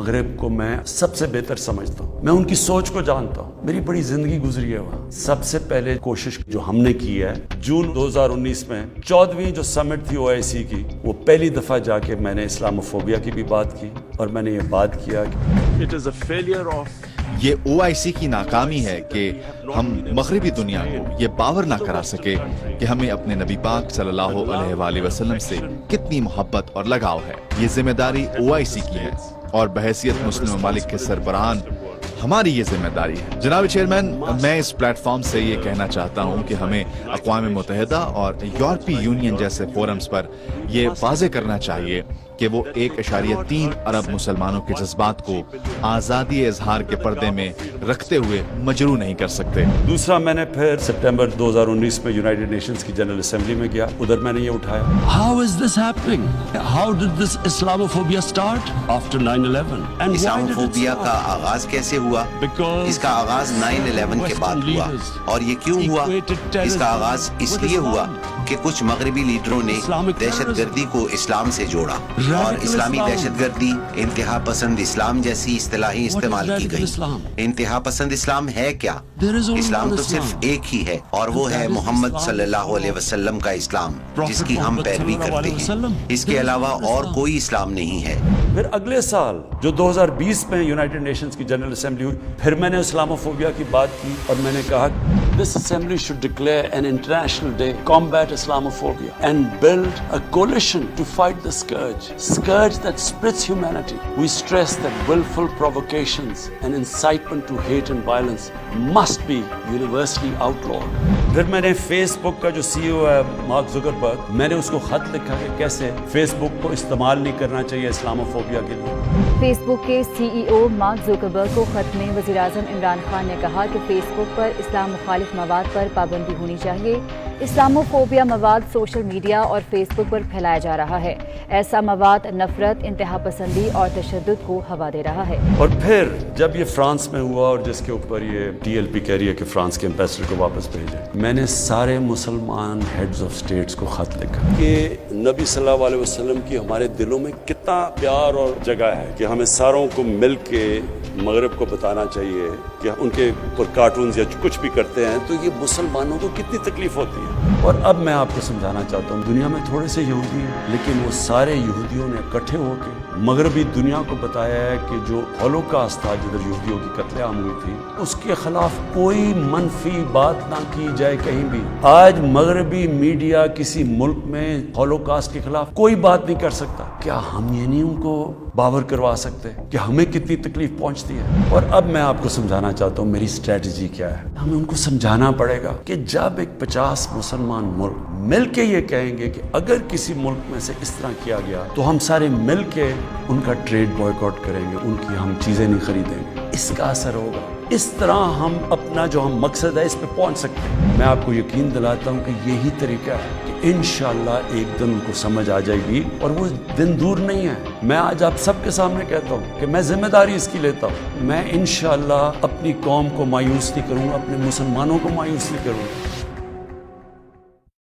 मगरिब को मैं सबसे बेहतर समझता हूँ, मैं उनकी सोच को जानता हूँ, मेरी बड़ी जिंदगी गुजरी है वहाँ। सबसे पहले कोशिश जो हमने की है, जून 2019 में 14वीं जो समिट थी OIC की, वो पहली दफा जाके मैंने इस्लामोफोबिया की भी बात की और मैंने ये बात किया कि it is a failure of ये OIC की नाकामी है कि हम मगरिबी दुनिया को ये बावर ना करा सके कि हमें अपने नबी पाक सल्लल्लाहु अलैहि वसल्लम से कितनी मोहब्बत और लगाव है। ये जिम्मेदारी OIC की है और बहैसियत मुस्लिम ममालिक के सरबराहान हमारी ये जिम्मेदारी है। जनाब चेयरमैन, मैं इस प्लेटफॉर्म से ये कहना चाहता हूँ कि हमें अक़वाम मुत्तहिदा और यूरोपीय यूनियन जैसे फोरम्स पर ये वाज़े करना चाहिए कि वो 1.3 अरब मुसलमानों के जज्बात को आज़ादी इजहार के पर्दे में रखते हुए मजरू नहीं कर सकते। दूसरा, मैंने फिर सितंबर 2019 में यूनाइटेड नेशंस की जनरल असेंबली में गया, उधर मैंने ये उठाया। How is this happening? How did this Islamophobia start after 9/11? And Islamophobia का आगाज कैसे हुआ? Because इसका आगाज 9/11 के बाद हुआ। और ये क्यों हुआ? इसका आगाज इसलिए हुआ कि कुछ मगरबी लीडरों ने दहशतगर्दी को इस्लाम से जोड़ा और इस्लामी दहशतगर्दी, इंतहा पसंद इस्लाम जैसी इस्तिलाहें इस्तेमाल की गई। इंतहा पसंद इस्लाम है क्या? इस्लाम तो सिर्फ एक ही है और वो है मोहम्मद सल्लल्लाहु अलैहि वसल्लम का इस्लाम, जिसकी हम पैरवी करते हैं। इसके अलावा और कोई इस्लाम नहीं है। फिर अगले साल जो 2020 में यूनाइटेड नेशंस की जनरल असेंबली हुई, फिर मैंने इस्लामोफोबिया की बात की और मैंने कहा this assembly should declare an international day combat Islamophobia and build a coalition to fight the scourge that splits humanity. We stress that willful provocations and incitement to hate and violence must be universally outlawed. फिर मैंने Facebook का जो CEO है mark Zuckerberg, मैंने उसको खत लिखा कि कैसे फेसबुक को इस्तेमाल नहीं करना चाहिए इस्लामोफोबिया के लिए। फेसबुक के CEO मार्क जुकरबर्ग को खत में वज़ीर-ए-आज़म इमरान खान ने कहा कि फेसबुक पर इस्लाम मुखालिफ मवाद पर पाबंदी होनी चाहिए। इस्लामोफोबिया मवाद सोशल मीडिया और फेसबुक पर फैलाया जा रहा है। ऐसा मवाद नफरत, इंतहा पसंदी और तशद्दुद को हवा दे रहा है। और फिर जब ये फ्रांस में हुआ और जिसके ऊपर ये TLP कह रही है कि फ्रांस के एम्बेसडर को वापस भेजे, मैंने सारे मुसलमान हेड्स ऑफ स्टेट्स को खत लिखा कि नबी सल्लल्लाहु अलैहि वसल्लम की हमारे दिलों में कितना प्यार और जगह है कि हमें सारों को मिल के मगरिब को बताना चाहिए कि उनके ऊपर कार्टून्स या कुछ भी करते हैं तो ये मुसलमानों को कितनी तकलीफ होती है। और अब मैं आपको समझाना चाहता हूँ, दुनिया में थोड़े से यहूदी हैं, लेकिन वो सारे यहूदियों ने इकट्ठे होकर मगरबी दुनिया को बताया है कि जो हॉलोकास्ट था, जिधर यहूदियों की कत्लेआम हुई थी, उसके खिलाफ कोई मनफी बात ना की जाए कहीं भी। आज मगरबी मीडिया किसी मुल्क में हॉलोकास्ट के खिलाफ कोई बात नहीं कर सकता। क्या हम ये नहीं उनको बावर करवा सकते कि हमें कितनी तकलीफ पहुंचती है? और अब मैं आपको समझाना चाहता हूँ मेरी स्ट्रेटजी क्या है। हमें उनको समझाना पड़ेगा कि जब एक 50 मुसलमान मुल्क मिल के ये कहेंगे कि अगर किसी मुल्क में से इस तरह किया गया तो हम सारे मिल के उनका ट्रेड बॉयकॉट करेंगे, उनकी हम चीज़ें नहीं खरीदेंगे, इसका असर होगा। इस तरह हम अपना जो हम मकसद है इस पे पहुंच सकते हैं। मैं आपको यकीन दिलाता हूं कि यही तरीका है कि इंशाअल्लाह एक दिन उनको समझ आ जाएगी और वो दिन दूर नहीं है। मैं आज आप सबके सामने कहता हूं कि मैं जिम्मेदारी इसकी लेता हूं। मैं इंशाअल्लाह अपनी कौम को मायूस नहीं करूंगा, अपने मुसलमानों को मायूस नहीं करूंगा।